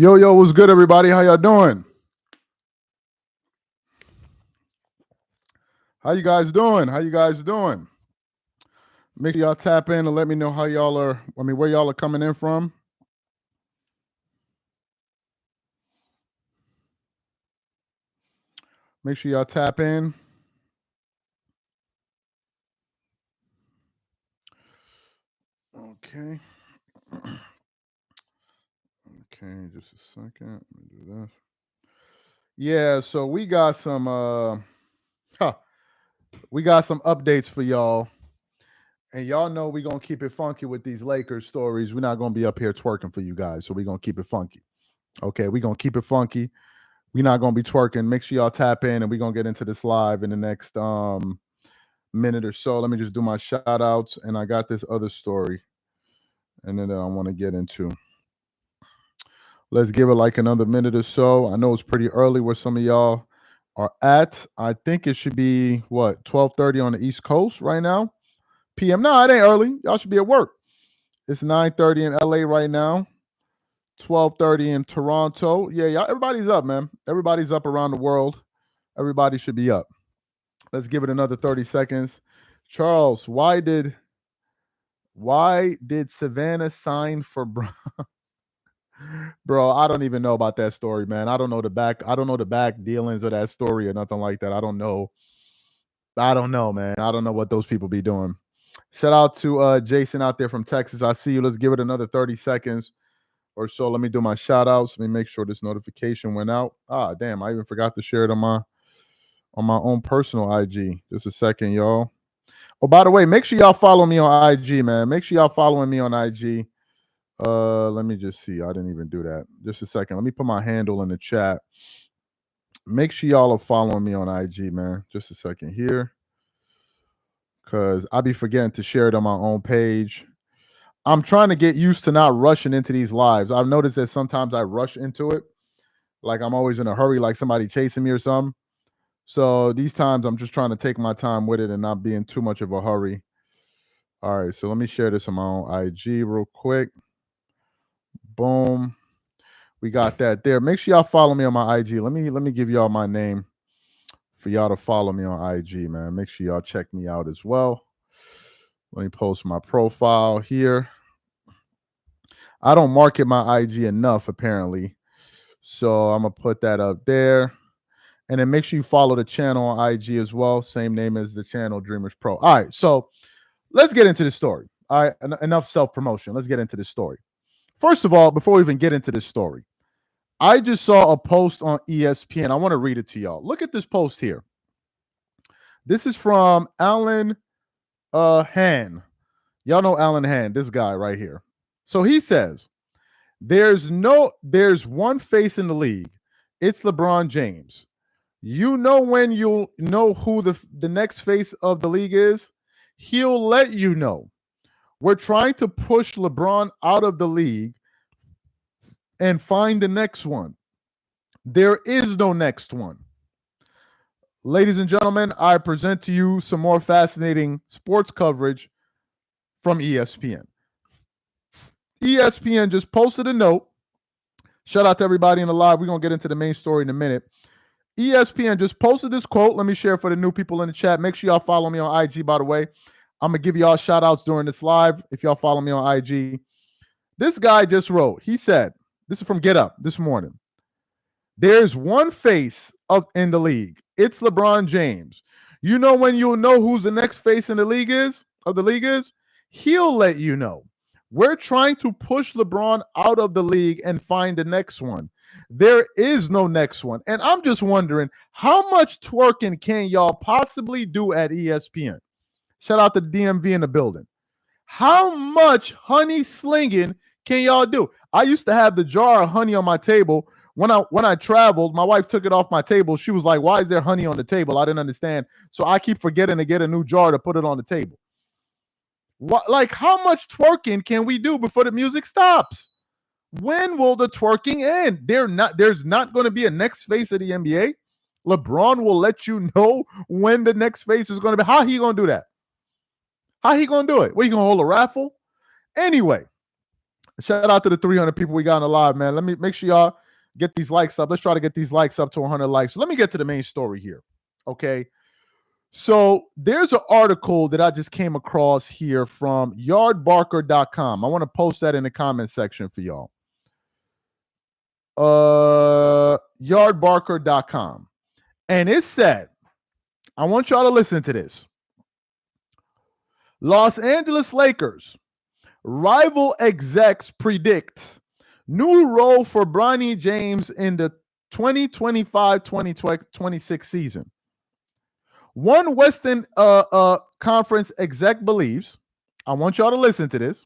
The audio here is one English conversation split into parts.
Yo, what's good, everybody? How y'all doing? How you guys doing? How you guys doing? Make sure y'all tap in and let me know how y'all are. Where y'all are coming in from. Make sure y'all tap in. Okay. Okay, just a second. Let me do this. Yeah, so we got some updates for y'all. And y'all know we're gonna keep it funky with these Lakers stories. We're not gonna be up here twerking for you guys, so we're gonna keep it funky. Okay, we're gonna keep it funky. We're not gonna be twerking. Make sure y'all tap in, and we're gonna get into this live in the next minute or so. Let me just do my shout outs, and I got this other story, and then I want to get into. Let's give it like another minute or so. I know it's pretty early where some of y'all are at. I think it should be what 12:30 on the East Coast right now. PM. No, it ain't early. Y'all should be at work. It's 9:30 in LA right now. 12:30 in Toronto. Yeah, y'all, everybody's up, man. Everybody's up around the world. Everybody should be up. Let's give it another 30 seconds. Charles, why did Savannah sign for Bro, I don't even know about that story, man. I don't know the back dealings of that story or nothing like that. I don't know, man. I don't know what those people be doing. Shout out to Jason out there from Texas. I see you. Let's give it another 30 seconds or so. Let me do my shout outs. Let me make sure this notification went out. Ah, damn, I even forgot to share it on my own personal IG. Just a second, y'all. Oh, by the way, make sure y'all follow me on IG, man. Make sure y'all following me on IG. Let me just see. I didn't even do that. Just a second. Let me put my handle in the chat. Make sure y'all are following me on IG, man. Just a second here. Because I be forgetting to share it on my own page. I'm trying to get used to not rushing into these lives. I've noticed that sometimes I rush into it. Like I'm always in a hurry, like somebody chasing me or something. So these times I'm just trying to take my time with it and not be in too much of a hurry. All right, so let me share this on my own IG real quick. Boom. We got that there. Make sure y'all follow me on my IG. Let me give y'all my name for y'all to follow me on IG, man. Make sure y'all check me out as well. Let me post my profile here. I don't market my IG enough, apparently. So I'm going to put that up there. And then make sure you follow the channel on IG as well. Same name as the channel, Dreamers Pro. All right, so let's get into the story. All right, enough self-promotion. Let's get into the story. First of all, before we even get into this story, I just saw a post on ESPN. I want to read it to y'all. Look at this post here. This is from Alan Han. Y'all know Alan Han, this guy right here. So he says, there's one face in the league. It's LeBron James. You know when you'll know who the next face of the league is? He'll let you know. We're trying to push LeBron out of the league and find the next one. There is no next one. Ladies and gentlemen, I present to you some more fascinating sports coverage from ESPN. ESPN just posted a note. Shout out to everybody in the live. We're going to get into the main story in a minute. ESPN just posted this quote. Let me share for the new people in the chat. Make sure y'all follow me on IG, by the way. I'm going to give y'all shout outs during this live if y'all follow me on IG. This guy just wrote, he said, this is from Get Up this morning. There's one face in the league. It's LeBron James. You know when you'll know who's the next face in the league is? He'll let you know. We're trying to push LeBron out of the league and find the next one. There is no next one. And I'm just wondering, how much twerking can y'all possibly do at ESPN? Shout out to the DMV in the building. How much honey slinging can y'all do? I used to have the jar of honey on my table. When I traveled, my wife took it off my table. She was like, why is there honey on the table? I didn't understand. So I keep forgetting to get a new jar to put it on the table. Like, how much twerking can we do before the music stops? When will the twerking end? There's not going to be a next face of the NBA. LeBron will let you know when the next face is going to be. How he going to do that? How he going to do it? Well, he going to hold a raffle? Anyway, Shout out to the 300 people we got on the live, man. Let me make sure y'all get these likes up. Let's try to get these likes up to 100 likes. So let me get to the main story here. Okay. So there's an article that I just came across here from yardbarker.com. I want to post that in the comment section for y'all. Yardbarker.com. And it said, I want y'all to listen to this. Los Angeles Lakers rival execs predict new role for Bronny James in the 2025-2026 season. One Western Conference exec believes, I want y'all to listen to this.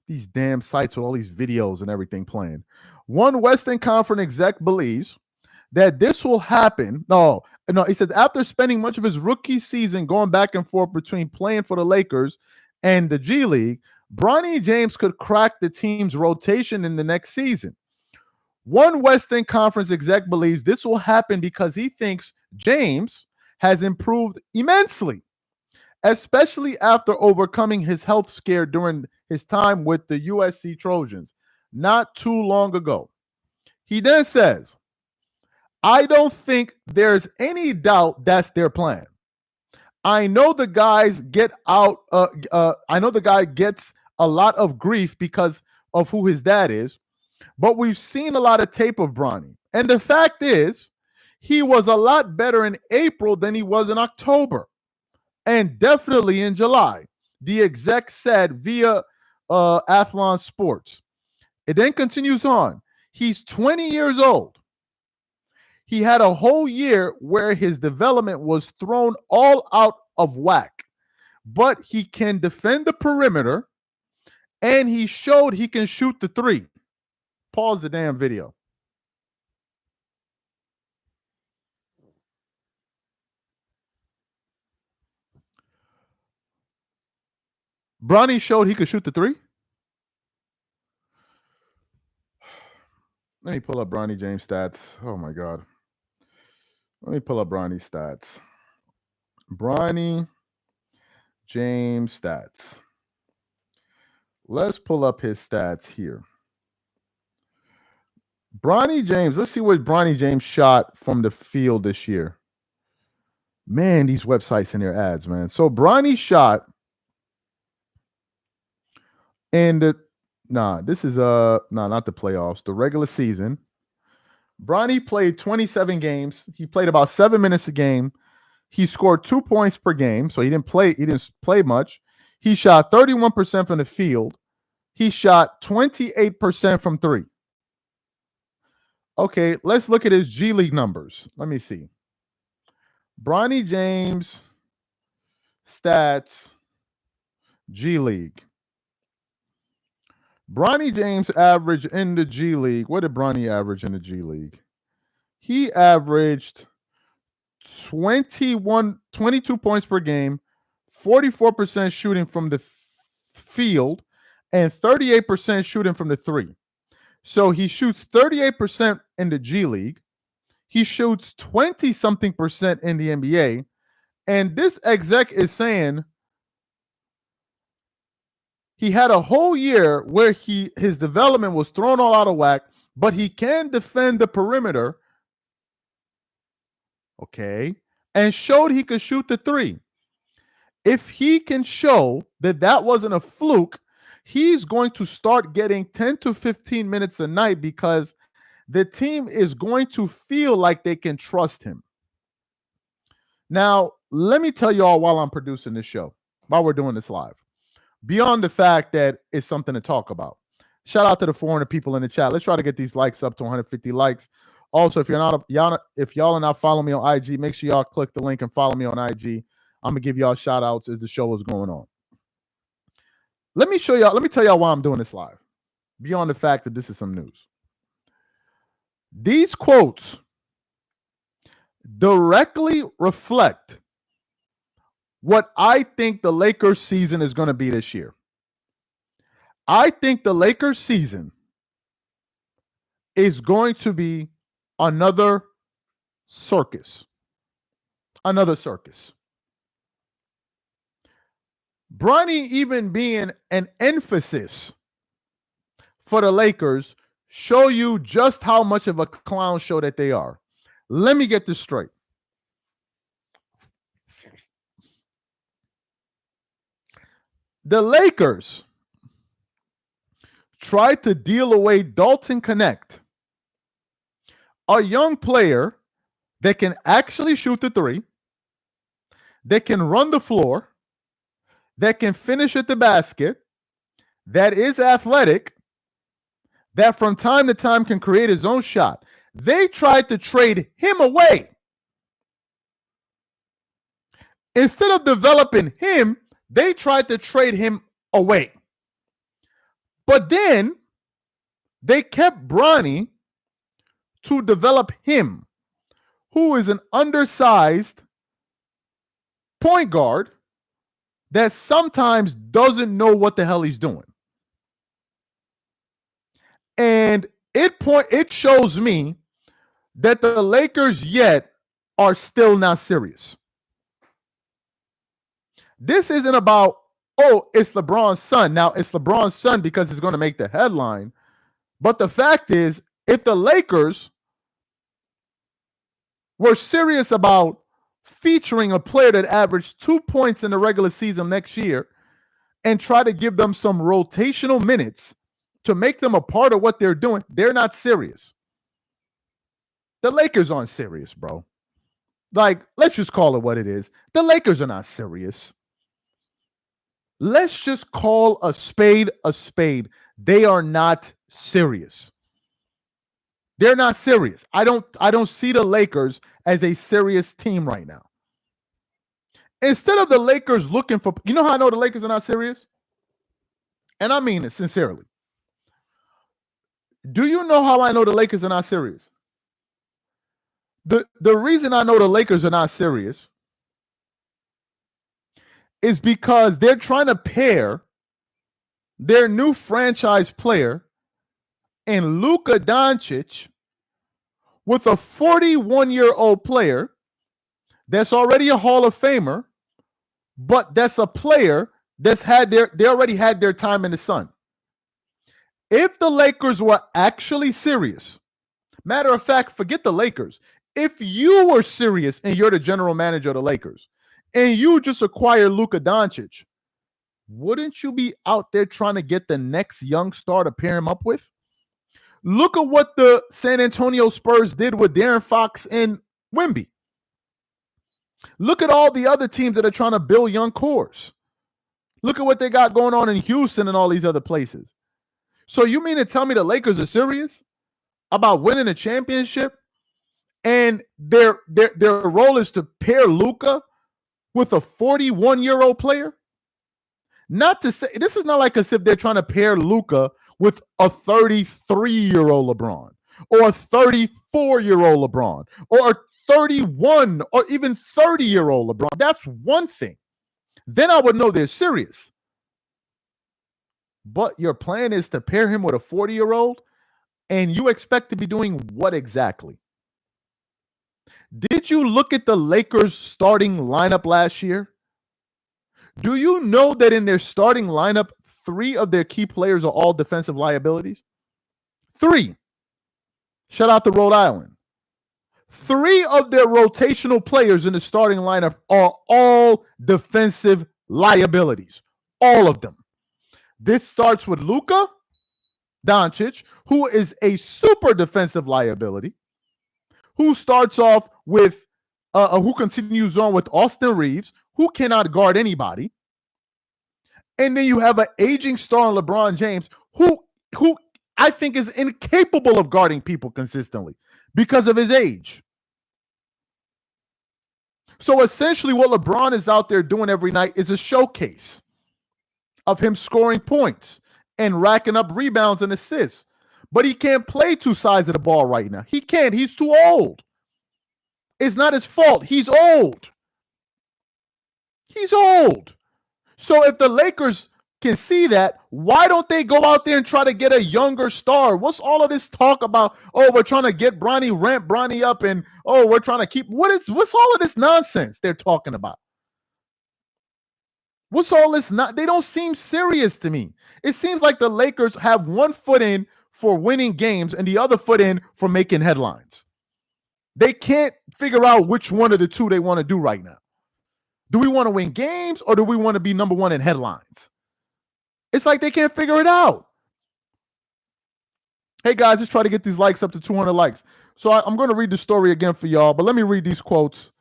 These damn sites with all these videos and everything playing. One Western Conference exec believes that this will happen. No, he said after spending much of his rookie season going back and forth between playing for the Lakers and the G League, Bronny James could crack the team's rotation in the next season. One Western Conference exec believes this will happen because he thinks James has improved immensely, especially after overcoming his health scare during his time with the USC Trojans not too long ago. He then says, I don't think there's any doubt that's their plan. I know the guys get out. I know the guy gets a lot of grief because of who his dad is, but we've seen a lot of tape of Bronny. And the fact is, he was a lot better in April than he was in October, and definitely in July, the exec said via Athlon Sports. It then continues on. He's 20 years old. He had a whole year where his development was thrown all out of whack, but he can defend the perimeter, and he showed he can shoot the three. Pause the damn video. Bronny showed he could shoot the three? Let me pull up Bronny James stats. Oh, my God. Let me pull up Bronny's stats. Bronny James stats. Let's pull up his stats here. Bronny James, let's see what Bronny James shot from the field this year. Man, these websites and their ads, man. So Bronny shot in the not the playoffs, the regular season. Bronny played 27 games. He played about 7 minutes a game. He scored 2 points per game, so he didn't play much. He shot 31% from the field. He shot 28% from three. Okay, let's look at his G League numbers. Let me see. Bronny James stats, G League. Bronny James average in the G League. What did Bronny average in the G League? He averaged 22 points per game, 44% shooting from the field, and 38% shooting from the three. So he shoots 38% in the G League. He shoots 20-something% in the NBA. And this exec is saying he had a whole year where his development was thrown all out of whack, but he can defend the perimeter. Okay. And showed he could shoot the three. If he can show that wasn't a fluke, he's going to start getting 10 to 15 minutes a night because the team is going to feel like they can trust him. Now, let me tell you all while I'm producing this show, while we're doing this live, beyond the fact that it's something to talk about. Shout out to the 400 people in the chat. Let's try to get these likes up to 150 likes. Also, if y'all are not following me on IG, make sure y'all click the link and follow me on IG. I'm gonna give y'all shout outs as the show is going on. Let me tell y'all why I'm doing this live. Beyond the fact that this is some news. These quotes directly reflect what I think the Lakers season is going to be this year. I think the Lakers season is going to be another circus. Another circus. Bronny even being an emphasis for the Lakers show you just how much of a clown show that they are. Let me get this straight. The Lakers tried to deal away Dalton Connect, a young player that can actually shoot the three, that can run the floor, that can finish at the basket, that is athletic, that from time to time can create his own shot. They tried to trade him away. Instead of developing him, they tried to trade him away. But then they kept Bronny to develop him, who is an undersized point guard that sometimes doesn't know what the hell he's doing. And it shows me that the Lakers yet are still not serious. This isn't about, oh, it's LeBron's son. Now, it's LeBron's son because it's going to make the headline. But the fact is, if the Lakers were serious about featuring a player that averaged 2 points in the regular season next year and try to give them some rotational minutes to make them a part of what they're doing, they're not serious. The Lakers aren't serious, bro. Like, let's just call it what it is. The Lakers are not serious. Let's just call a spade a spade. They are not serious. They're not serious. I don't see the Lakers as a serious team right now. Instead of the Lakers looking for, you know how I know the Lakers are not serious? And I mean it sincerely. Do you know how I know the Lakers are not serious? The reason I know the Lakers are not serious is because they're trying to pair their new franchise player in Luca Donic with a 41-year-old player that's already a Hall of Famer, but that's a player they already had their time in the sun. If the Lakers were actually serious, matter of fact, forget the Lakers. If you were serious and you're the general manager of the Lakers and you just acquire Luca Doncic, wouldn't you be out there trying to get the next young star to pair him up with? Look at what the San Antonio Spurs did with De'Aaron Fox and Wemby. Look at all the other teams that are trying to build young cores. Look at what they got going on in Houston and all these other places. So you mean to tell me the Lakers are serious about winning a championship and their role is to pair Luka with a 41-year-old player? Not to say, this is not like as if they're trying to pair Luka with a 33-year-old LeBron or a 34-year-old LeBron or a 31 or even 30-year-old LeBron. That's one thing. Then I would know they're serious. But your plan is to pair him with a 40-year-old, and you expect to be doing what exactly? Did you look at the Lakers' starting lineup last year? Do you know that in their starting lineup, 3 of their key players are all defensive liabilities? 3. Shout out to Rhode Island. 3 of their rotational players in the starting lineup are all defensive liabilities. All of them. This starts with Luka Doncic, who is a super defensive liability, who starts off with, who continues on with Austin Reeves, who cannot guard anybody. And then you have an aging star in LeBron James, who I think is incapable of guarding people consistently because of his age. So essentially what LeBron is out there doing every night is a showcase of him scoring points and racking up rebounds and assists. But he can't play 2 sides of the ball right now. He can't. He's too old. It's not his fault. He's old. He's old. So if the Lakers can see that, why don't they go out there and try to get a younger star? What's all of this talk about? Oh, we're trying to get ramp Bronny up, and oh, we're trying to keep. What's all of this nonsense they're talking about? What's all this? Not they don't seem serious to me. It seems like the Lakers have one foot in for winning games and the other foot in for making headlines. They can't figure out which one of the two they want to do right now. Do we want to win games or do we want to be number one in headlines? It's like they can't figure it out. Hey guys, let's try to get these likes up to 200 likes. So I'm going to read the story again for y'all, but let me read these quotes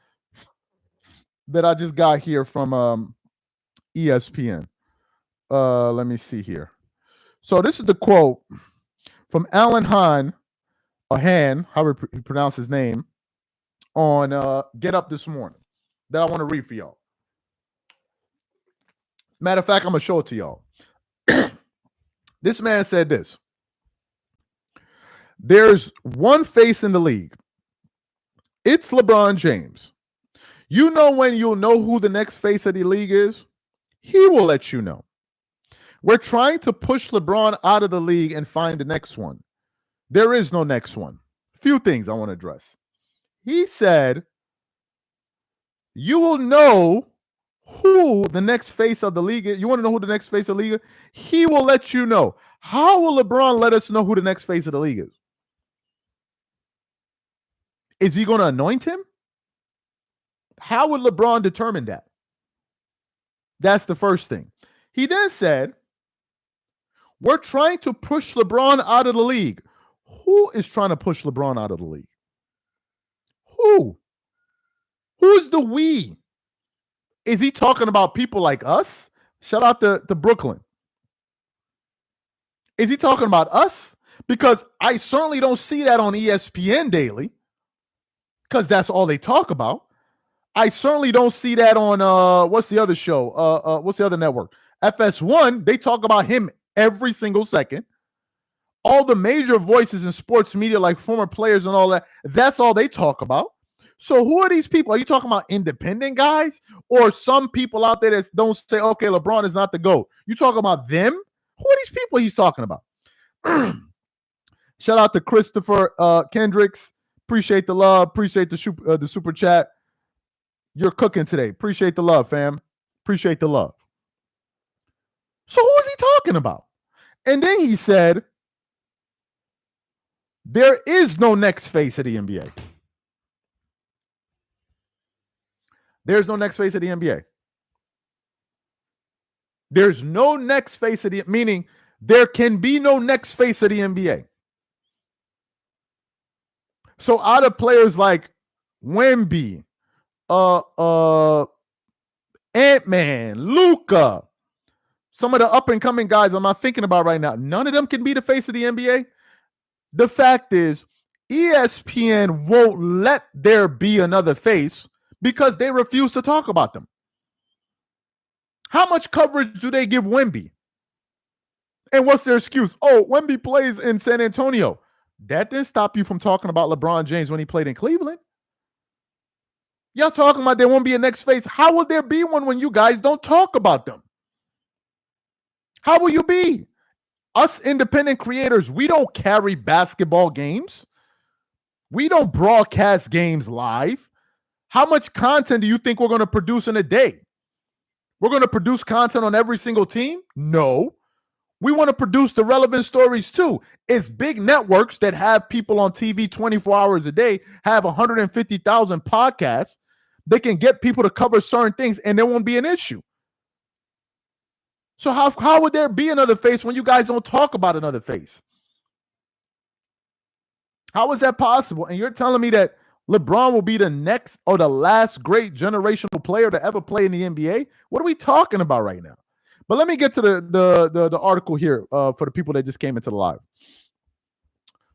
that I just got here from ESPN. Let me see here. So this is the quote from Alan Hahn, however you pronounce his name, on Get Up This Morning that I want to read for y'all. Matter of fact, I'm going to show it to y'all. This man said this. There's one face in the league. It's LeBron James. You know when you'll know who the next face of the league is? He will let you know. We're trying to push LeBron out of the league and find the next one. There is no next one. Few things I want to address. He said, you will know who the next face of the league is. You want to know who the next face of the league is? He will let you know. How will LeBron let us know who the next face of the league is? Is he going to anoint him? How would LeBron determine that? That's the first thing. He then said, we're trying to push LeBron out of the league. Who is trying to push LeBron out of the league? Who? Who's the we? Is he talking about people like us? Shout out to Brooklyn. Is he talking about us? Because I certainly don't see that on ESPN Daily, because that's all they talk about. I certainly don't see that on what's the other show? What's the other network? FS1. They talk about him every single second. All the major voices in sports media, like former players and all that, that's all they talk about. So who are these people? Are you talking about independent guys or some people out there that don't say, okay, LeBron is not the GOAT? You talking about them? Who are these people he's talking about? Shout out to Christopher Kendricks. Appreciate the love. Appreciate the super chat. You're cooking today. Appreciate the love, fam. Appreciate the love. So who is he talking about? And then he said, there is no next face of the NBA. There's no next face of the NBA. There's no next face of the, meaning there can be no next face of the NBA. So out of players like Wemby, Ant-Man, Luca, some of the up-and-coming guys I'm not thinking about right now, none of them can be the face of the NBA. The fact is, ESPN won't let there be another face because they refuse to talk about them. How much coverage do they give Wemby? And what's their excuse? Oh, Wemby plays in San Antonio. That didn't stop you from talking about LeBron James when he played in Cleveland. Y'all talking about there won't be a next face. How will there be one when you guys don't talk about them? How will you be? Us independent creators, we don't carry basketball games. We don't broadcast games live. How much content do you think we're going to produce in a day? We're going to produce content on every single team? No. We want to produce the relevant stories too. It's big networks that have people on TV 24 hours a day, have 150,000 podcasts. They can get people to cover certain things and there won't be an issue. So how would there be another face when you guys don't talk about another face? How is that possible? And you're telling me that LeBron will be the next or the last great generational player to ever play in the NBA? What are we talking about right now? But let me get to the article here for the people that just came into the live.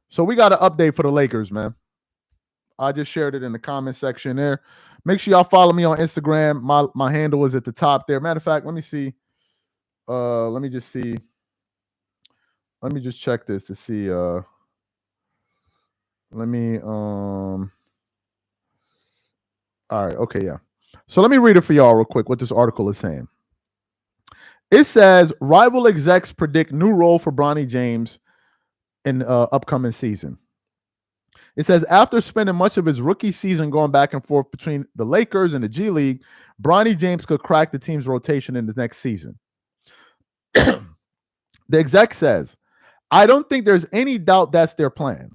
So we got an update for the Lakers, man. I just shared it in the comment section there. Make sure y'all follow me on Instagram. My handle is at the top there. Matter of fact, let me see. Let me just see. Let me just check this to see. Let me all right, okay, yeah. So let me read it for y'all real quick what this article is saying. It says rival execs predict new role for Bronny James in upcoming season. It says, after spending much of his rookie season going back and forth between the Lakers and the G League, Bronny James could crack the team's rotation in the next season. The exec says, I don't think there's any doubt that's their plan.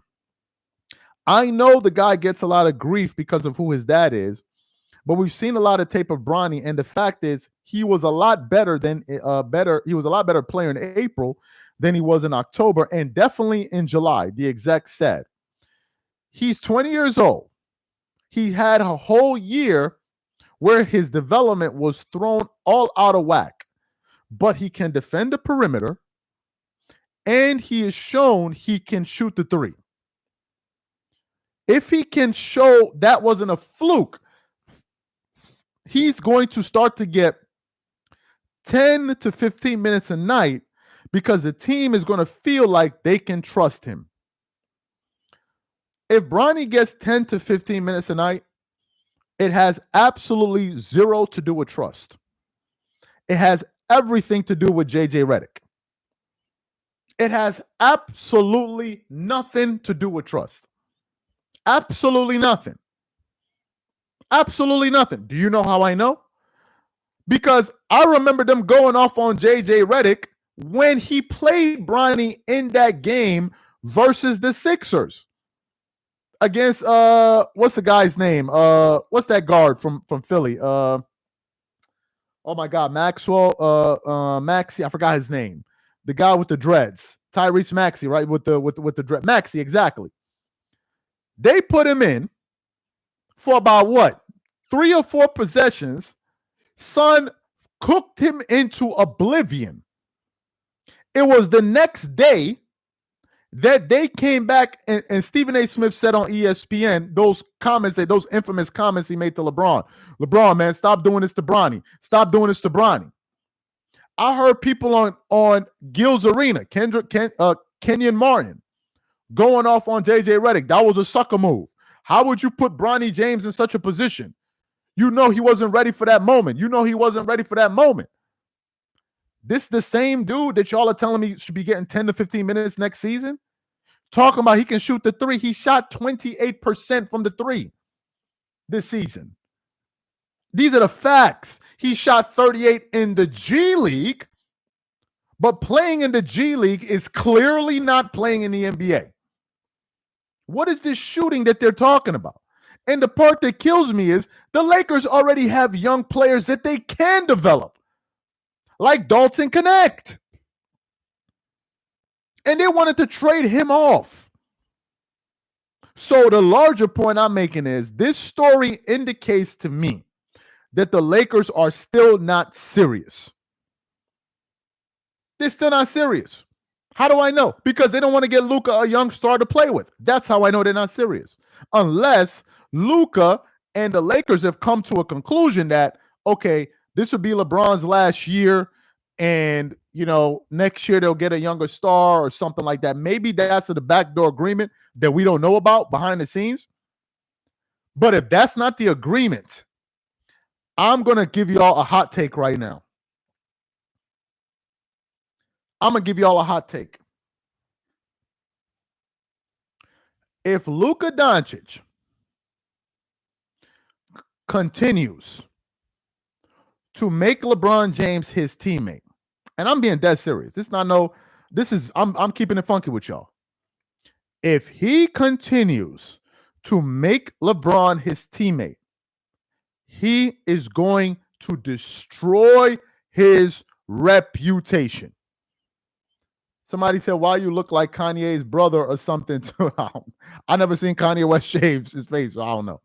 I know the guy gets a lot of grief because of who his dad is, but we've seen a lot of tape of Bronny, and the fact is he was a lot better than he was a lot better player in April than he was in October, and definitely in July, the exec said. He's 20 years old. He had a whole year where his development was thrown all out of whack, but he can defend the perimeter, and he has shown he can shoot the three. If he can show that wasn't a fluke, he's going to start to get 10 to 15 minutes a night because the team is going to feel like they can trust him. If Bronny gets 10 to 15 minutes a night, it has absolutely zero to do with trust. It has everything to do with JJ Redick. It has absolutely nothing to do with trust. Absolutely nothing. Absolutely nothing. Do you know how I know? Because I remember them going off on JJ Redick when he played Bronny in that game versus the Sixers against what's the guy's name? What's that guard from Philly? Oh my God, Maxey. I forgot his name. The guy with the dreads, Tyrese Maxey, right? With the dread, Maxey, exactly. They put him in for about what? 3 or 4 possessions. Son cooked him into oblivion. It was the next day that they came back and Stephen A. Smith said on ESPN those infamous comments he made to LeBron. LeBron, man, stop doing this to Bronny. Stop doing this to Bronny. I heard people on Gil's Arena, Kenyon Martin, going off on JJ Redick. That was a sucker move. How would you put Bronny James in such a position? You know he wasn't ready for that moment. This the same dude that y'all are telling me should be getting 10 to 15 minutes next season? Talking about he can shoot the three. He shot 28% from the three this season. These are the facts. He shot 38 in the G League, but playing in the G League is clearly not playing in the NBA. What is this shooting that they're talking about? And the part that kills me is the Lakers already have young players that they can develop, like Dalton Connect. And they wanted to trade him off. So the larger point I'm making is this story indicates to me that the Lakers are still not serious. They're still not serious. How do I know? Because they don't want to get Luca a young star to play with. That's how I know they're not serious. Unless Luca and the Lakers have come to a conclusion that, okay, this will be LeBron's last year, and next year they'll get a younger star or something like that. Maybe that's the backdoor agreement that we don't know about behind the scenes. But if that's not the agreement, I'm going to give y'all a hot take right now. I'm going to give y'all a hot take. If Luca Doncic continues to make LeBron James his teammate, and I'm being dead serious. I'm keeping it funky with y'all. If he continues to make LeBron his teammate, he is going to destroy his reputation. Somebody said, why you look like Kanye's brother or something. I never seen Kanye West shave his face, so I don't know.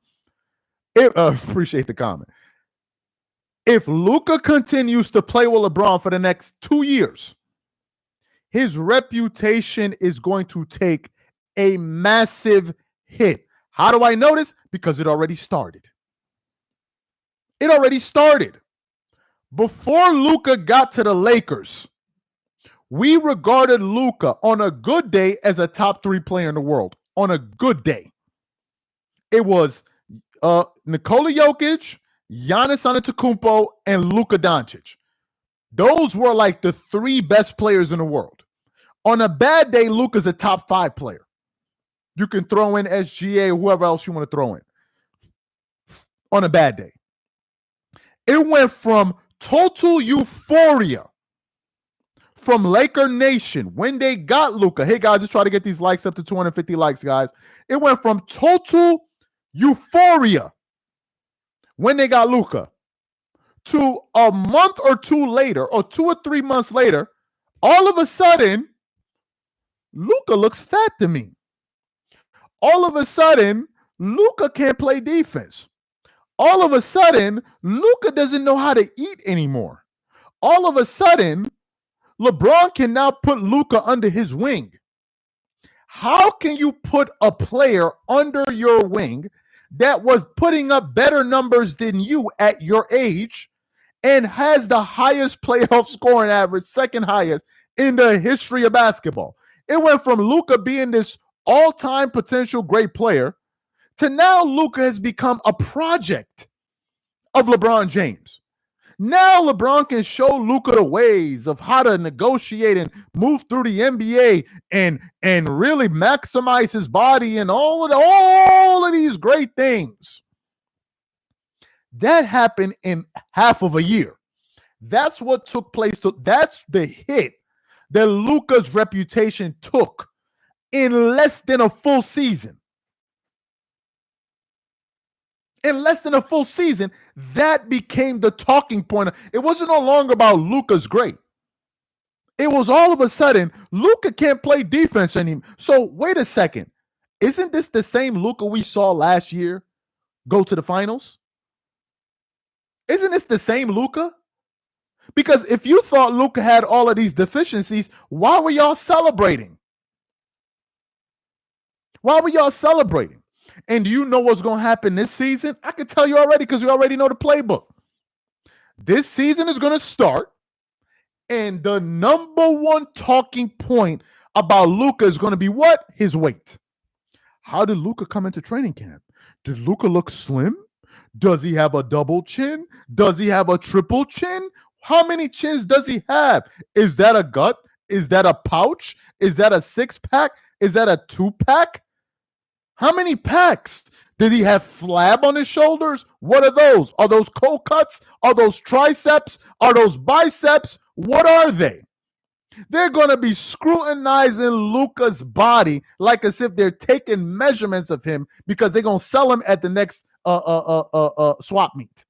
Appreciate the comment. If Luka continues to play with LeBron for the next 2 years, his reputation is going to take a massive hit. How do I know this? Because it already started. It already started. Before Luka got to the Lakers, we regarded Luka on a good day as a top 3 player in the world. On a good day. It was Nikola Jokic, Giannis Antetokounmpo, and Luka Doncic. Those were like the 3 best players in the world. On a bad day, Luka's a top 5 player. You can throw in SGA, whoever else you want to throw in on a bad day. It went from total euphoria from Laker Nation when they got Luca. Hey, guys, let's try to get these likes up to 250 likes, guys. It went from total euphoria when they got Luca to a month or two later, or 2 or 3 months later, all of a sudden, Luca looks fat to me. All of a sudden, Luca can't play defense. All of a sudden, Luca doesn't know how to eat anymore. All of a sudden, LeBron can now put Luca under his wing. How can you put a player under your wing that was putting up better numbers than you at your age and has the highest playoff scoring average, second highest in the history of basketball? It went from Luca being this all-time potential great player to now Luca has become a project of LeBron James. Now LeBron can show Luca the ways of how to negotiate and move through the NBA and really maximize his body and all of these great things. That happened in half of a year. That's what took place. That's the hit that Luca's reputation took in less than a full season. In less than a full season, that became the talking point. It wasn't no longer about Luca's great. It was all of a sudden, Luca can't play defense anymore. So wait a second. Isn't this the same Luca we saw last year go to the finals? Isn't this the same Luca? Because if you thought Luca had all of these deficiencies, why were y'all celebrating? Why were y'all celebrating? And do you know what's going to happen this season? I can tell you already because we already know the playbook. This season is going to start, and the number one talking point about Luca is going to be what? His weight. How did Luca come into training camp? Does Luca look slim? Does he have a double chin? Does he have a triple chin? How many chins does he have? Is that a gut? Is that a pouch? Is that a six-pack? Is that a two-pack? How many packs? Did he have flab on his shoulders? What are those? Are those cold cuts? Are those triceps? Are those biceps? What are they? They're going to be scrutinizing Luca's body like as if they're taking measurements of him because they're going to sell him at the next swap meet.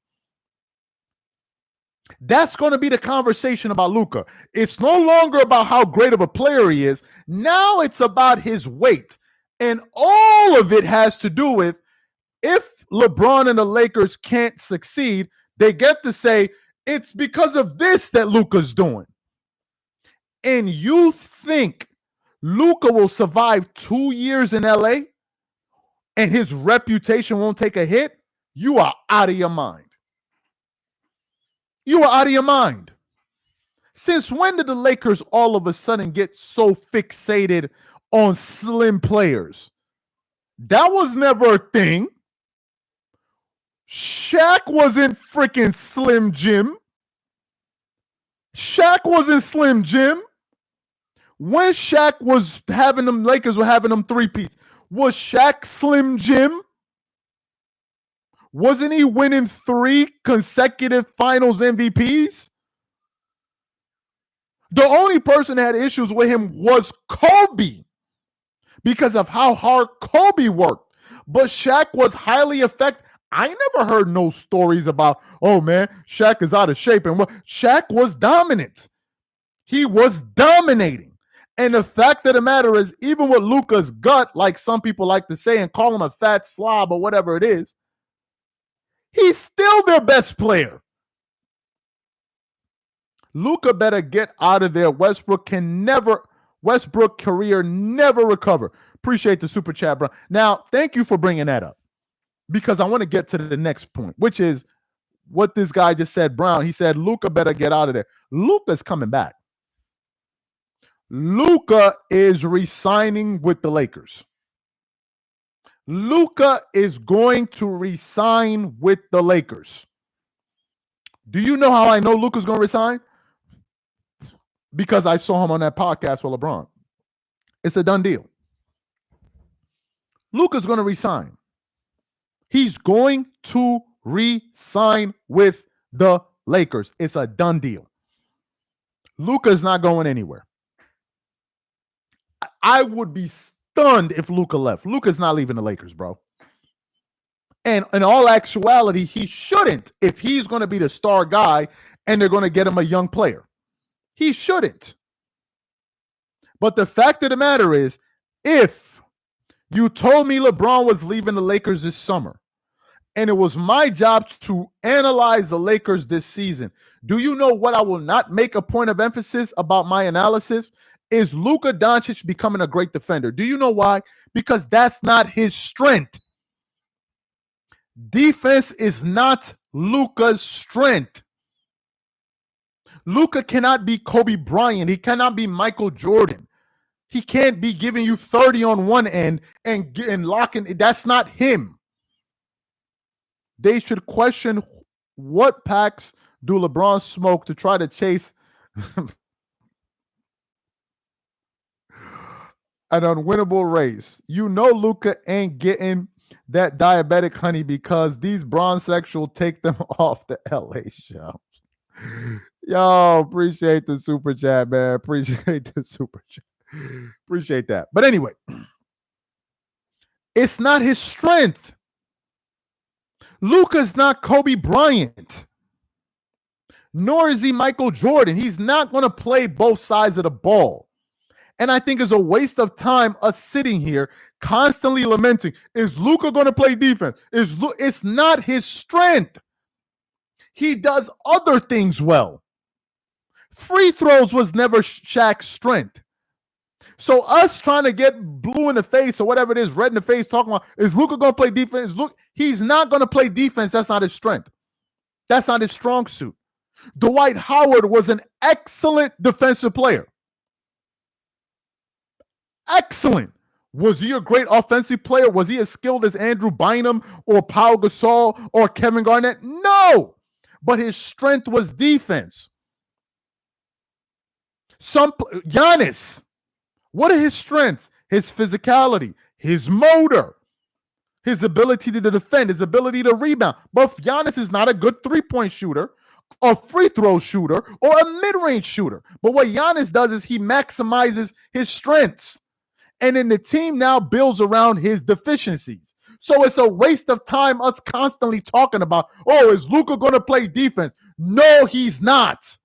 That's going to be the conversation about Luca. It's no longer about how great of a player he is. Now it's about his weight. And all of it has to do with if LeBron and the Lakers can't succeed, they get to say, it's because of this that Luca's doing. And you think Luca will survive 2 years in LA and his reputation won't take a hit? You are out of your mind. You are out of your mind. Since when did the Lakers all of a sudden get so fixated on slim players? That was never a thing. Shaq wasn't freaking Slim Jim. Shaq wasn't Slim Jim. When Shaq was having them, Lakers were having them three-peats. Was Shaq Slim Jim? Wasn't he winning 3 consecutive finals MVPs? The only person that had issues with him was Kobe because of how hard Kobe worked. But Shaq was highly effective. I never heard no stories about, oh man, Shaq is out of shape. And what? Shaq was dominant. He was dominating. And the fact of the matter is, even with Luca's gut, like some people like to say and call him a fat slob or whatever it is, he's still their best player. Luca better get out of there. Westbrook career never recover. Appreciate the super chat, bro. Now, thank you for bringing that up because I want to get to the next point, which is what this guy just said, Brown. He said, Luca better get out of there. Luca's coming back. Luca is re-signing with the Lakers. Luca is going to re-sign with the Lakers. Do you know how I know Luca's going to resign? Because I saw him on that podcast with LeBron. It's a done deal. Luca's going to resign. He's going to re-sign with the Lakers. It's a done deal. Luca's not going anywhere. I would be stunned if Luca left. Luca's not leaving the Lakers, bro. And in all actuality, he shouldn't if he's going to be the star guy and they're going to get him a young player. He shouldn't. But the fact of the matter is, if you told me LeBron was leaving the Lakers this summer, and it was my job to analyze the Lakers this season, do you know what I will not make a point of emphasis about my analysis? Is Luca Doncic becoming a great defender. Do you know why? Because that's not his strength. Defense is not Luca's strength. Luca cannot be Kobe Bryant. He cannot be Michael Jordan. He can't be giving you 30 on one end and locking. That's not him. They should question what packs do LeBron smoke to try to chase an unwinnable race. You know Luca ain't getting that diabetic honey because these bronzexual take them off the LA shelves. Yo, appreciate the super chat, man. Appreciate the super chat. Appreciate that. But anyway, it's not his strength. Luca's not Kobe Bryant, nor is he Michael Jordan. He's not going to play both sides of the ball. And I think it's a waste of time us sitting here constantly lamenting, is Luca going to play defense? It's not his strength. He does other things well. Free throws was never Shaq's strength. So us trying to get blue in the face or whatever it is, red in the face, talking about, is Luca going to play defense? He's not going to play defense. That's not his strength. That's not his strong suit. Dwight Howard was an excellent defensive player. Excellent. Was he a great offensive player? Was he as skilled as Andrew Bynum or Pau Gasol or Kevin Garnett? No. But his strength was defense. Giannis. What are his strengths? His physicality, his motor, his ability to defend, his ability to rebound. But Giannis is not a good three-point shooter, a free throw shooter, or a mid-range shooter. But what Giannis does is he maximizes his strengths. And then the team now builds around his deficiencies. So it's a waste of time us constantly talking about, oh, is Luca going to play defense? No, he's not.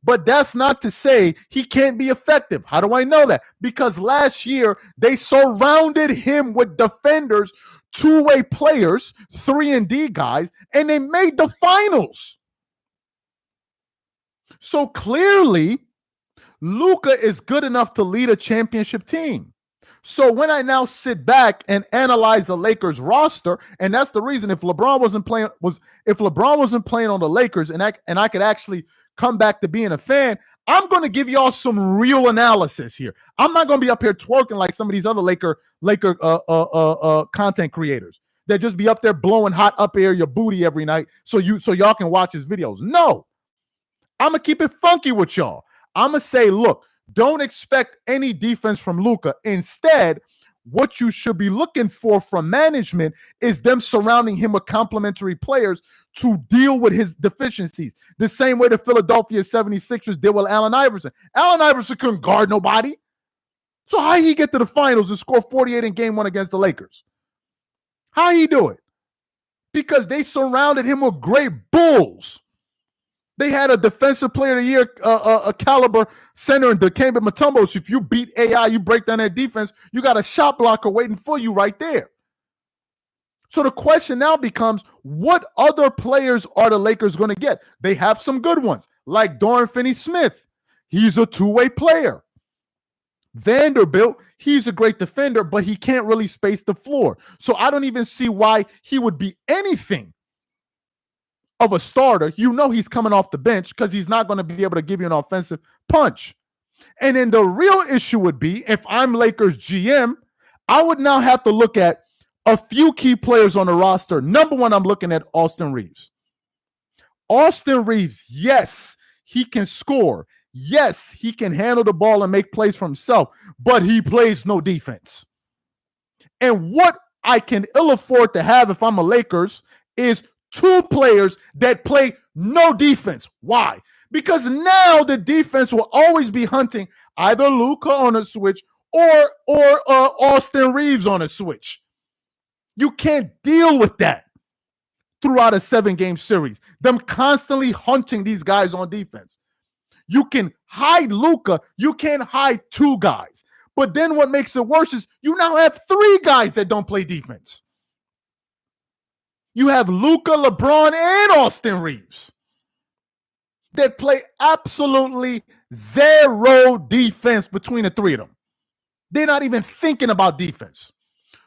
But that's not to say he can't be effective. How do I know that? Because last year they surrounded him with defenders, two-way players, 3-and-D guys, and they made the finals. So clearly, Luca is good enough to lead a championship team. So when I now sit back and analyze the Lakers roster, and that's the reason if LeBron wasn't playing on the Lakers, and I could actually come back to being a fan, I'm going to give y'all some real analysis here. I'm not going to be up here twerking like some of these other Laker content creators that just be up there blowing hot up air your booty every night so y'all can watch his videos. No, I'm going to keep it funky with y'all. I'm going to say, look, don't expect any defense from Luca. Instead, what you should be looking for from management is them surrounding him with complementary players to deal with his deficiencies. The same way the Philadelphia 76ers did with Allen Iverson. Allen Iverson couldn't guard nobody. So how he get to the finals and score 48 in game one against the Lakers? How he do it? Because they surrounded him with great bulls. They had a defensive player of the year, a caliber center in Dikembe Mutombo. So if you beat AI, you break down that defense, you got a shot blocker waiting for you right there. So the question now becomes, what other players are the Lakers going to get? They have some good ones, like Dorian Finney-Smith. He's a two-way player. Vanderbilt, he's a great defender, but he can't really space the floor. So I don't even see why he would be anything of a starter. You know he's coming off the bench because he's not going to be able to give you an offensive punch. And then the real issue would be, if I'm Lakers GM, I would now have to look at a few key players on the roster. Number one, I'm looking at Austin Reeves. Austin Reeves, yes, he can score. Yes, he can handle the ball and make plays for himself, but he plays no defense. And what I can ill afford to have if I'm a Lakers is two players that play no defense. Why? Because now the defense will always be hunting either Luca on a switch or Austin Reeves on a switch. You can't deal with that throughout a 7-game series. Them constantly hunting these guys on defense. You can hide Luca. You can't hide two guys. But then what makes it worse is you now have three guys that don't play defense. You have Luca, LeBron, and Austin Reeves that play absolutely zero defense between the three of them. They're not even thinking about defense.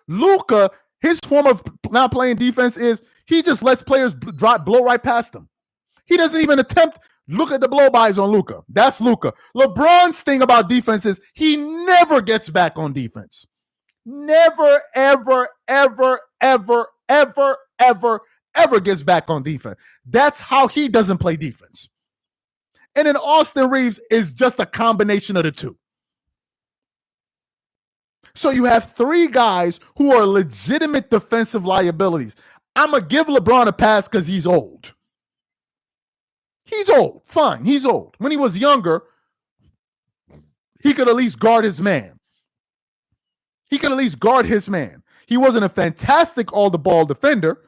Luca, his form of not playing defense is he just lets players blow right past him. He doesn't even attempt. Look at the blow-bys on Luca. That's Luca. LeBron's thing about defense is he never gets back on defense. Never, ever, ever, ever, ever, ever, ever gets back on defense. That's how he doesn't play defense. And then Austin Reeves is just a combination of the two. So you have three guys who are legitimate defensive liabilities. I'm going to give LeBron a pass because he's old. He's old. Fine, he's old. When he was younger, he could at least guard his man. He wasn't a fantastic all-the-ball defender,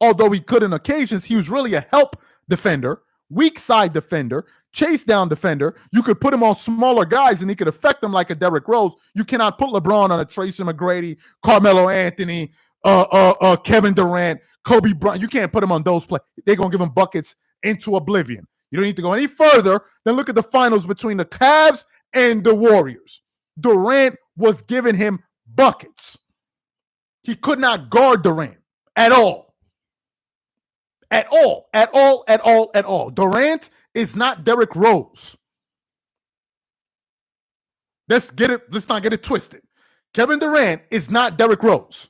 although he could on occasions. He was really a help defender, weak side defender, chase down defender. You could put him on smaller guys and he could affect them like a Derrick Rose. You cannot put LeBron on a Tracy McGrady, Carmelo Anthony, Kevin Durant, Kobe Bryant. You can't put him on those players. They're going to give him buckets into oblivion. You don't need to go any further than look at the finals between the Cavs and the Warriors. Durant was giving him buckets. He could not guard Durant at all. At all. Durant is not Derrick Rose. Let's not get it twisted. Kevin Durant is not Derrick Rose.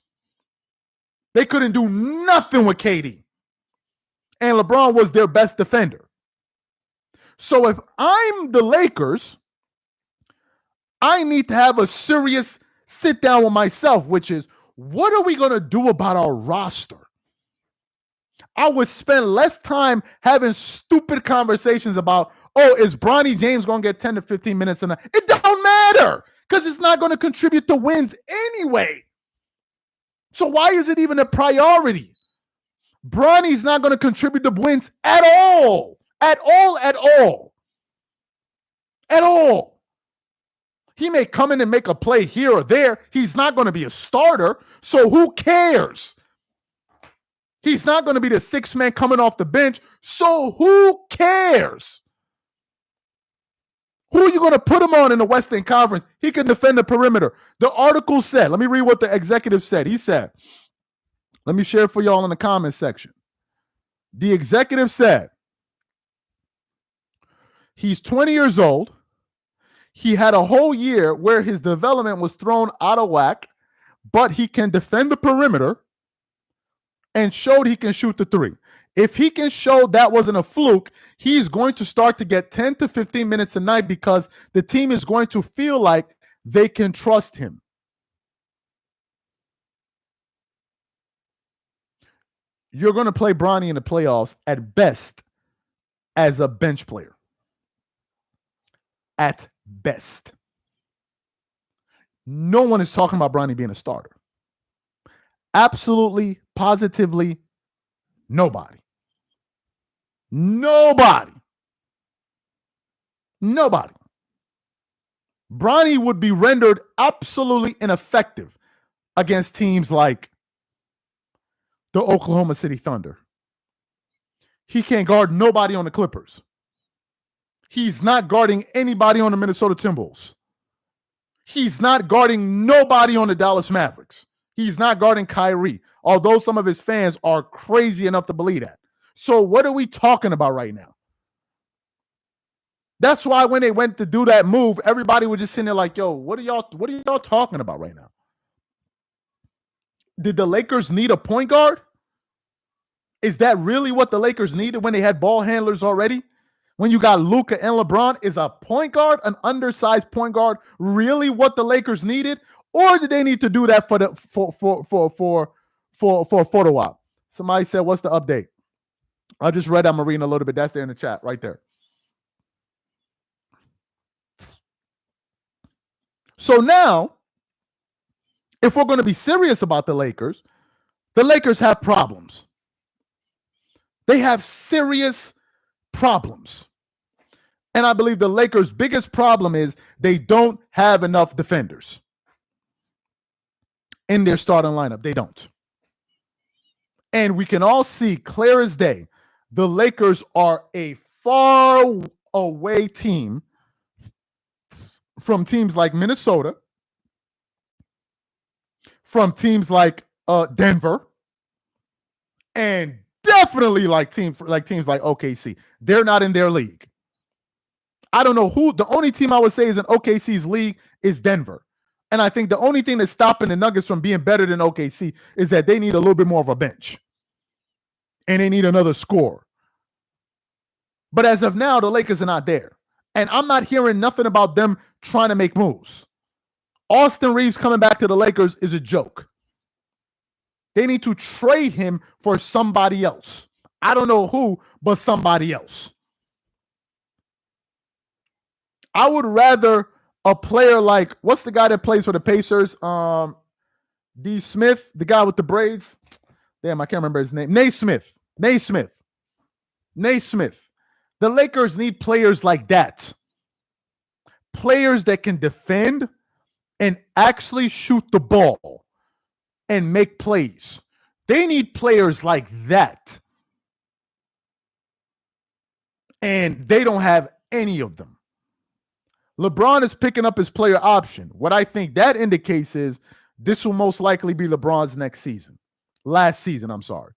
They couldn't do nothing with KD. And LeBron was their best defender. So if I'm the Lakers, I need to have a serious sit down with myself, which is, what are we going to do about our roster? I would spend less time having stupid conversations about, is Bronny James going to get 10 to 15 minutes a night? It don't matter because it's not going to contribute to wins anyway. So why is it even a priority? Bronny's not going to contribute to wins at all. At all. He may come in and make a play here or there. He's not going to be a starter, so who cares? He's not going to be the sixth man coming off the bench, so who cares? Who are you going to put him on in the Western Conference? He can defend the perimeter. The article said, let me read what the executive said. He said, let me share it for y'all in the comment section. The executive said, he's 20 years old. He had a whole year where his development was thrown out of whack, but he can defend the perimeter and showed he can shoot the three. If he can show that wasn't a fluke, he's going to start to get 10 to 15 minutes a night because the team is going to feel like they can trust him. You're going to play Bronny in the playoffs at best as a bench player. At best. No one is talking about Bronny being a starter. Absolutely, positively, nobody. Bronny would be rendered absolutely ineffective against teams like the Oklahoma City Thunder. He can't guard nobody on the Clippers. He's not guarding anybody on the Minnesota Timberwolves. He's not guarding nobody on the Dallas Mavericks. He's not guarding Kyrie, although some of his fans are crazy enough to believe that. So what are we talking about right now? That's why when they went to do that move, everybody was just sitting there like, yo, what are y'all talking about right now? Did the Lakers need a point guard? Is that really what the Lakers needed when they had ball handlers already? When you got Luca and LeBron, is a point guard, an undersized point guard, really what the Lakers needed? Or do they need to do that for a photo op? Somebody said, what's the update? I just read I'm reading a little bit. That's there in the chat right there. So now, if we're going to be serious about the Lakers have problems. They have serious problems. And I believe the Lakers' biggest problem is they don't have enough defenders in their starting lineup. They don't. And we can all see clear as day, the Lakers are a far away team from teams like Minnesota, from teams like Denver, and definitely like teams like OKC. They're not in their league. I don't know who. The only team I would say is in OKC's league is Denver. And I think the only thing that's stopping the Nuggets from being better than OKC is that they need a little bit more of a bench. And they need another scorer. But as of now, the Lakers are not there. And I'm not hearing nothing about them trying to make moves. Austin Reeves coming back to the Lakers is a joke. They need to trade him for somebody else. I don't know who, but somebody else. I would rather a player like, what's the guy that plays for the Pacers? D. Smith, the guy with the braids. Damn, I can't remember his name. Naismith. The Lakers need players like that. Players that can defend and actually shoot the ball and make plays. They need players like that. And they don't have any of them. LeBron is picking up his player option. What I think that indicates is this will most likely be LeBron's next season. Last season, I'm sorry.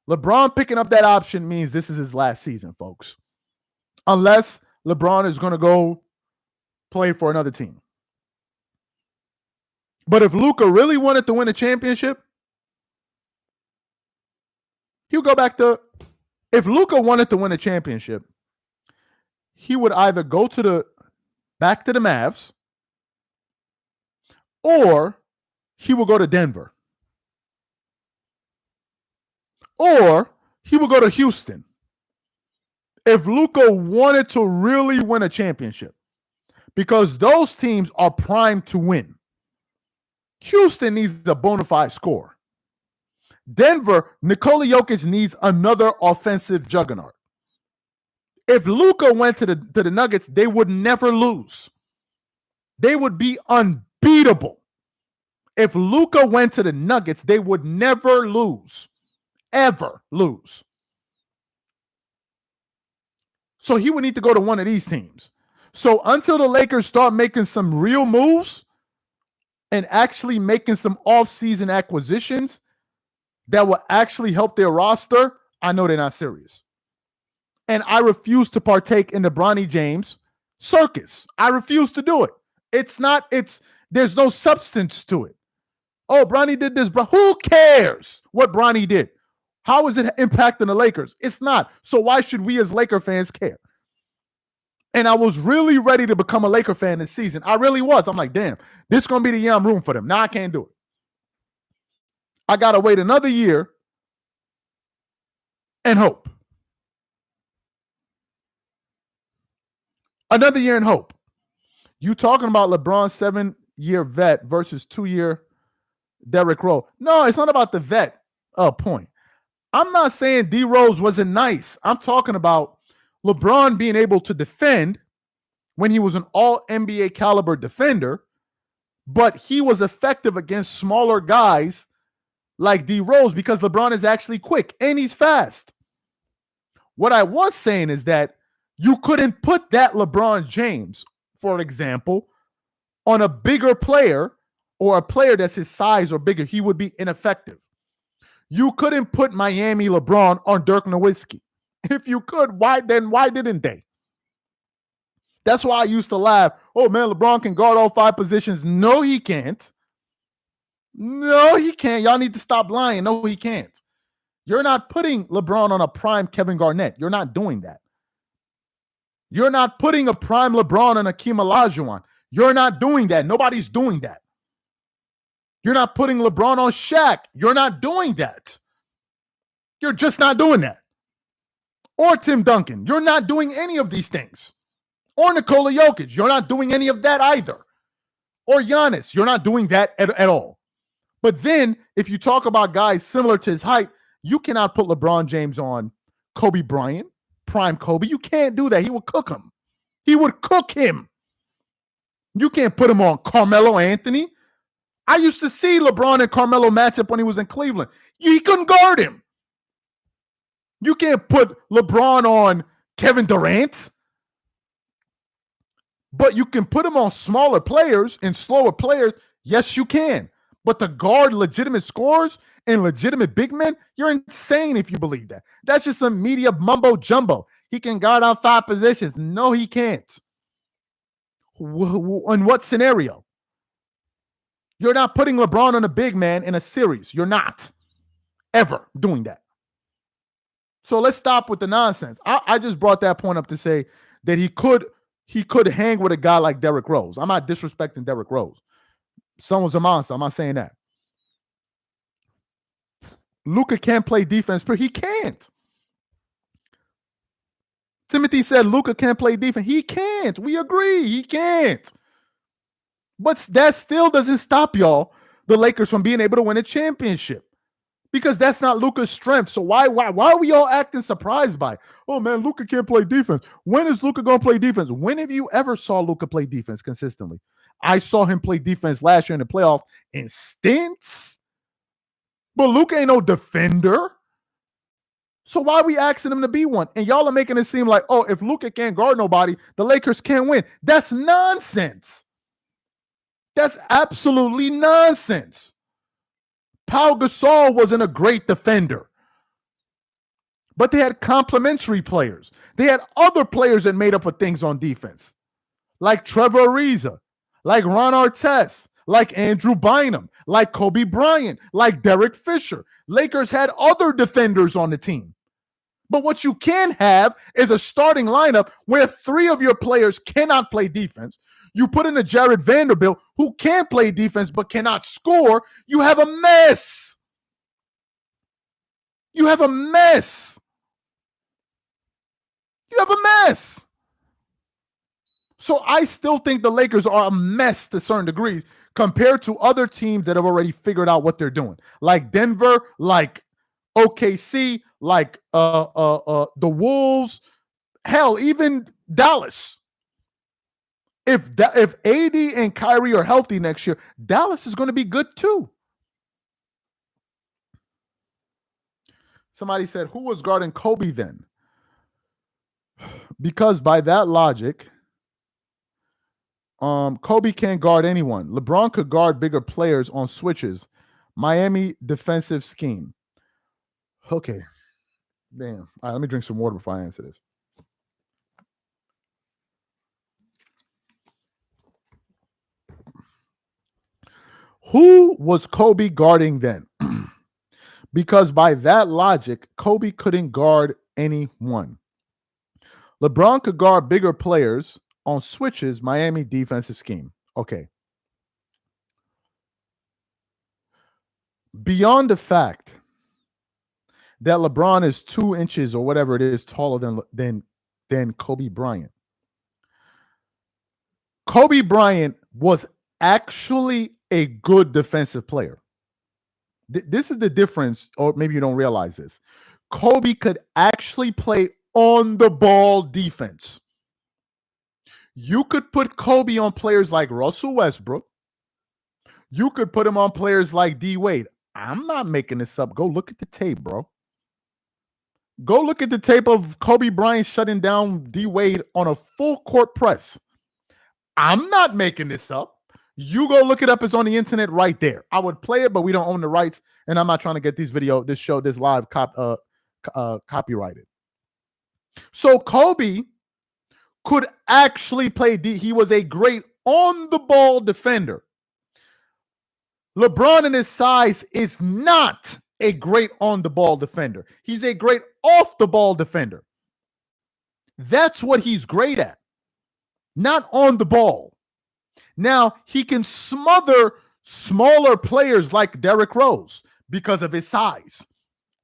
LeBron picking up that option means this is his last season, folks. Unless LeBron is going to go play for another team. But if Luca really wanted to win a championship, he'll go back to, if Luca wanted to win a championship, he would either go to back to the Mavs, or he will go to Denver, or he will go to Houston. If Luca wanted to really win a championship, because those teams are primed to win. Houston needs a bona fide scorer. Denver, Nikola Jokic needs another offensive juggernaut. If Luka went to the Nuggets, they would never lose. They would be unbeatable. If Luka went to the Nuggets, they would never lose. Ever lose. So he would need to go to one of these teams. So until the Lakers start making some real moves and actually making some off-season acquisitions that will actually help their roster, I know they're not serious. And I refuse to partake in the Bronny James circus. I refuse to do it. There's no substance to it. Oh, Bronny did this, bro. Who cares what Bronny did? How is it impacting the Lakers? It's not. So why should we as Laker fans care? And I was really ready to become a Laker fan this season. I really was. I'm like, damn, this is going to be the year I'm rooting for them. Now I can't do it. I got to wait another year and hope. Another year and hope. You talking about LeBron's 7-year vet versus 2-year Derrick Rose. No, it's not about the vet point. I'm not saying D Rose wasn't nice. I'm talking about LeBron being able to defend when he was an all-NBA caliber defender, but he was effective against smaller guys like D Rose because LeBron is actually quick and he's fast. What I was saying is that you couldn't put that LeBron James, for example, on a bigger player or a player that's his size or bigger. He would be ineffective. You couldn't put Miami LeBron on Dirk Nowitzki. If you could, why didn't they? That's why I used to laugh. Oh, man, LeBron can guard all 5 positions. No, he can't. No, he can't. Y'all need to stop lying. No, he can't. You're not putting LeBron on a prime Kevin Garnett. You're not doing that. You're not putting a prime LeBron on Akeem Olajuwon. You're not doing that. Nobody's doing that. You're not putting LeBron on Shaq. You're not doing that. You're just not doing that. Or Tim Duncan. You're not doing any of these things. Or Nikola Jokic. You're not doing any of that either. Or Giannis. You're not doing that at all. But then, if you talk about guys similar to his height, you cannot put LeBron James on Kobe Bryant, prime Kobe. You can't do that. He would cook him. He would cook him. You can't put him on Carmelo Anthony. I used to see LeBron and Carmelo match up when he was in Cleveland. He couldn't guard him. You can't put LeBron on Kevin Durant. But you can put him on smaller players and slower players. Yes, you can. But to guard legitimate scorers and legitimate big men, you're insane if you believe that. That's just some media mumbo jumbo. He can guard on 5 positions. No, he can't. In what scenario? You're not putting LeBron on a big man in a series. You're not ever doing that. So let's stop with the nonsense. I just brought that point up to say that he could hang with a guy like Derrick Rose. I'm not disrespecting Derrick Rose. Someone's a monster. I'm not saying that. Luca can't play defense, but he can't. Timothy said Luca can't play defense. He can't. We agree. He can't. But that still doesn't stop y'all, the Lakers, from being able to win a championship. Because that's not Luka's strength. So why are we all acting surprised by it? Oh, man, Luka can't play defense. When is Luka going to play defense? When have you ever saw Luka play defense consistently? I saw him play defense last year in the playoffs in stints. But Luka ain't no defender. So why are we asking him to be one? And y'all are making it seem like, oh, if Luka can't guard nobody, the Lakers can't win. That's nonsense. That's absolutely nonsense. Pau Gasol wasn't a great defender. But they had complementary players. They had other players that made up for things on defense. Like Trevor Ariza, like Ron Artest, like Andrew Bynum, like Kobe Bryant, like Derek Fisher. Lakers had other defenders on the team. But what you can have is a starting lineup where 3 of your players cannot play defense. You put in a Jared Vanderbilt who can play defense but cannot score. You have a mess. You have a mess. You have a mess. So I still think the Lakers are a mess to certain degrees compared to other teams that have already figured out what they're doing. Like Denver, like OKC, like the Wolves, hell, even Dallas. If AD and Kyrie are healthy next year, Dallas is going to be good too. Somebody said, who was guarding Kobe then? Because by that logic, Kobe can't guard anyone. LeBron could guard bigger players on switches. Miami defensive scheme. Okay. Damn. All right, let me drink some water before I answer this. Who was Kobe guarding then? Because by that logic, Kobe couldn't guard anyone. LeBron could guard bigger players on switches, Miami defensive scheme. Okay. Beyond the fact that LeBron is 2 inches or whatever it is taller than Kobe Bryant. Kobe Bryant was actually a good defensive player. This is the difference, or maybe you don't realize this. Kobe could actually play on the ball defense. You could put Kobe on players like Russell Westbrook. You could put him on players like D Wade. I'm not making this up. Go look at the tape, bro. Go look at the tape of Kobe Bryant shutting down D Wade on a full court press. I'm not making this up. You go look it up. It's on the internet right there. I would play it, but we don't own the rights, and I'm not trying to get this live copyrighted. So Kobe could actually play D. He was a great on-the-ball defender. LeBron in his size is not a great on-the-ball defender. He's a great off-the-ball defender. That's what he's great at, not on the ball. Now, he can smother smaller players like Derrick Rose because of his size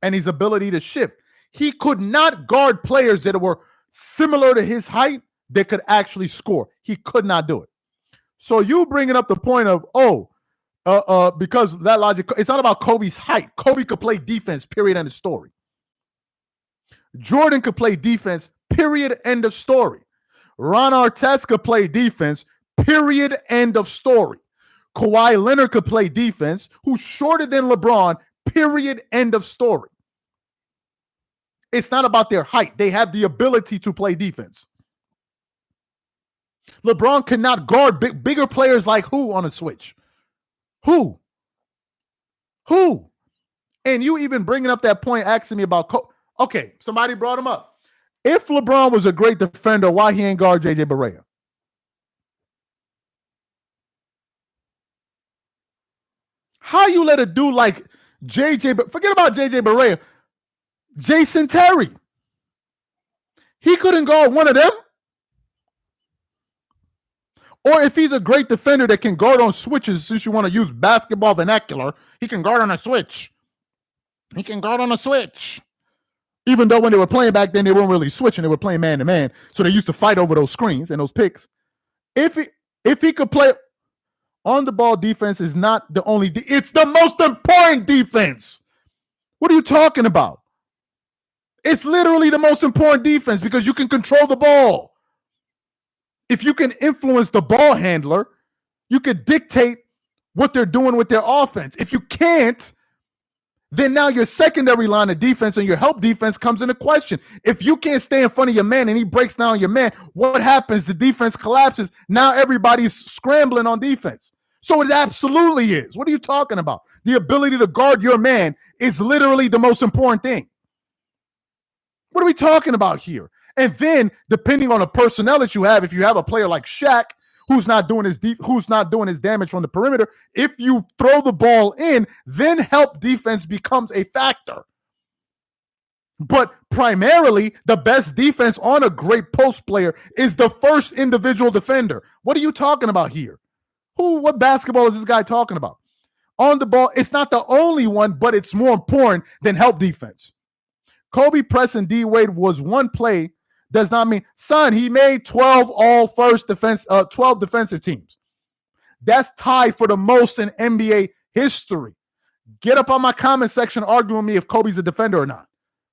and his ability to shift. He could not guard players that were similar to his height that could actually score. He could not do it. So you bringing up the point of, because of that logic, it's not about Kobe's height. Kobe could play defense, period, end of story. Jordan could play defense, period, end of story. Ron Artest could play defense, period, end of story. Kawhi Leonard could play defense, who's shorter than LeBron, period, end of story. It's not about their height. They have the ability to play defense. LeBron cannot guard bigger players like who on a switch? Who? And you even bringing up that point, asking me about okay, somebody brought him up. If LeBron was a great defender, why he ain't guard JJ Barea? How you let a dude like JJ, forget about JJ Barea, Jason Terry, he couldn't guard one of them? Or if he's a great defender that can guard on switches, since you want to use basketball vernacular, he can guard on a switch. He can guard on a switch. Even though when they were playing back then, they weren't really switching. They were playing man-to-man. So they used to fight over those screens and those picks. If he could play on-the-ball defense is not the only it's the most important defense. What are you talking about? It's literally the most important defense because you can control the ball. If you can influence the ball handler, you could dictate what they're doing with their offense. If you can't, then now your secondary line of defense and your help defense comes into question. If you can't stay in front of your man and he breaks down your man, what happens? The defense collapses. Now everybody's scrambling on defense. So it absolutely is. What are you talking about? The ability to guard your man is literally the most important thing. What are we talking about here? And then, depending on the personnel that you have, if you have a player like Shaq who's not doing his damage from the perimeter, if you throw the ball in, then help defense becomes a factor. But primarily, the best defense on a great post player is the first individual defender. What are you talking about here? What basketball is this guy talking about? On the ball, it's not the only one, but it's more important than help defense. Kobe pressing D Wade was one play. Does not mean, son, he made 12 12 defensive teams. That's tied for the most in NBA history. Get up on my comment section arguing with me if Kobe's a defender or not.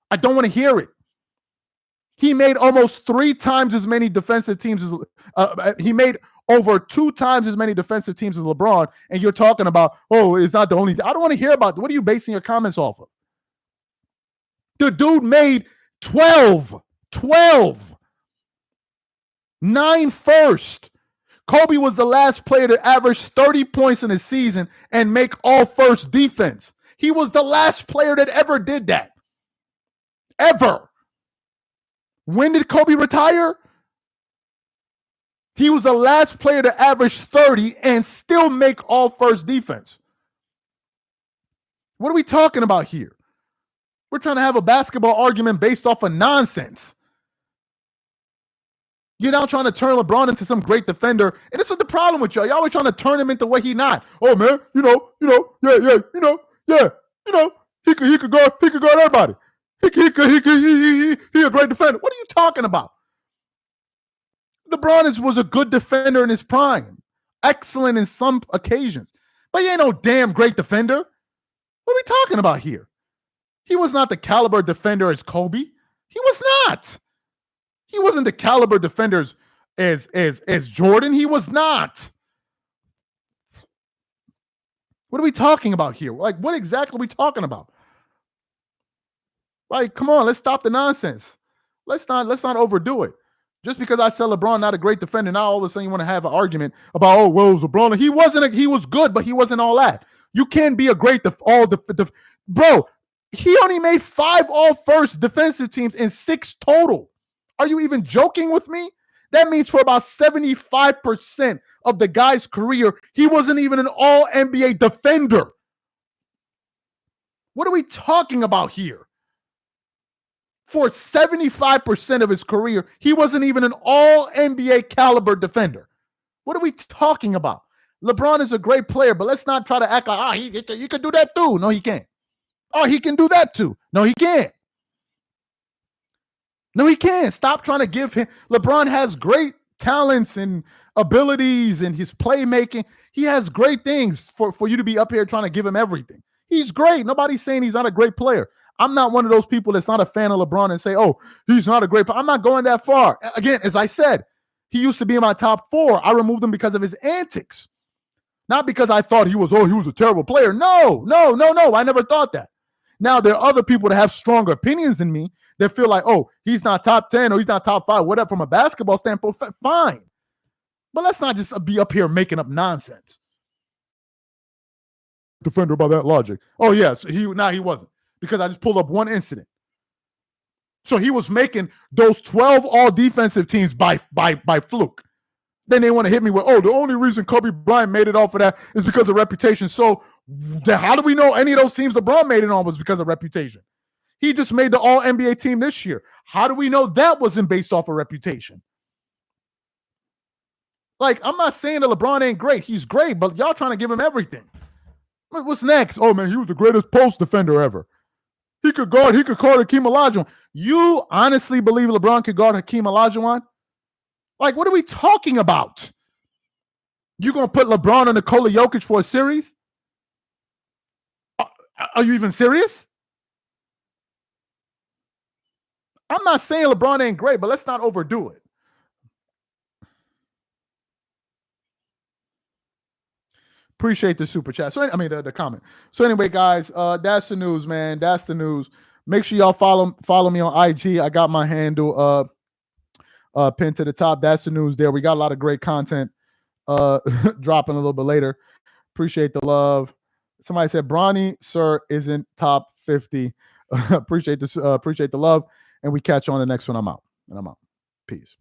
I don't want to hear it. He made almost 3 times as many defensive teams as he made over 2 times as many defensive teams as LeBron, and you're talking about, it's not the only. I don't want to hear about. What are you basing your comments off of? The dude made 12. 9 first. Kobe was the last player to average 30 points in a season and make all first defense. He was the last player that ever did that. Ever. When did Kobe retire? He was the last player to average 30 and still make all first defense. What are we talking about here? We're trying to have a basketball argument based off of nonsense. You're now trying to turn LeBron into some great defender. And this is the problem with y'all. Y'all always trying to turn him into what he not. Oh, man, he could guard everybody. He a great defender. What are you talking about? LeBron was a good defender in his prime. Excellent in some occasions. But he ain't no damn great defender. What are we talking about here? He was not the caliber defender as Kobe. He was not. He wasn't the caliber defenders as Jordan. He was not. What are we talking about here? Like, what exactly are we talking about? Like, come on, let's stop the nonsense. Let's not overdo it. Just because I said LeBron not a great defender, now all of a sudden you want to have an argument about, it was LeBron. He was good, but he wasn't all that. You can't be a great bro. He only made 5 all-first defensive teams and 6 total. Are you even joking with me? That means for about 75% of the guy's career, he wasn't even an all-NBA defender. What are we talking about here? For 75% of his career, he wasn't even an all-NBA caliber defender. What are we talking about? LeBron is a great player, but let's not try to act like, oh, he can do that too. No, he can't. Oh, he can do that too. No, he can't. No, he can't. Stop trying to give him. LeBron has great talents and abilities and his playmaking. He has great things for you to be up here trying to give him everything. He's great. Nobody's saying he's not a great player. I'm not one of those people that's not a fan of LeBron and say, oh, he's not a great player. I'm not going that far. Again, as I said, he used to be in my top 4. I removed him because of his antics. Not because I thought he was a terrible player. No. I never thought that. Now, there are other people that have stronger opinions than me that feel like, oh, he's not top 10 or he's not top 5, whatever, from a basketball standpoint, fine. But let's not just be up here making up nonsense. Defender by that logic. Oh, yes, he wasn't, because I just pulled up one incident. So he was making those 12 all-defensive teams by fluke. Then they want to hit me with, oh, the only reason Kobe Bryant made it off of that is because of reputation. So how do we know any of those teams LeBron made it on was because of reputation? He just made the All-NBA team this year. How do we know that wasn't based off of reputation? Like, I'm not saying that LeBron ain't great. He's great, but y'all trying to give him everything. What's next? Oh, man, he was the greatest post defender ever. He could guard Hakeem Olajuwon. You honestly believe LeBron could guard Hakeem Olajuwon? Like, what are we talking about? You going to put LeBron on Nikola Jokic for a series? Are you even serious? I'm not saying LeBron ain't great, but let's not overdo it. Appreciate the super chat. So, the comment. So anyway, guys, that's the news, man. That's the news. Make sure y'all follow me on IG. I got my handle pinned to the top. That's the news there. We got a lot of great content dropping a little bit later. Appreciate the love. Somebody said Bronny, sir, isn't top 50. Appreciate this. Appreciate the love. And we catch you on the next one. I'm out. Peace.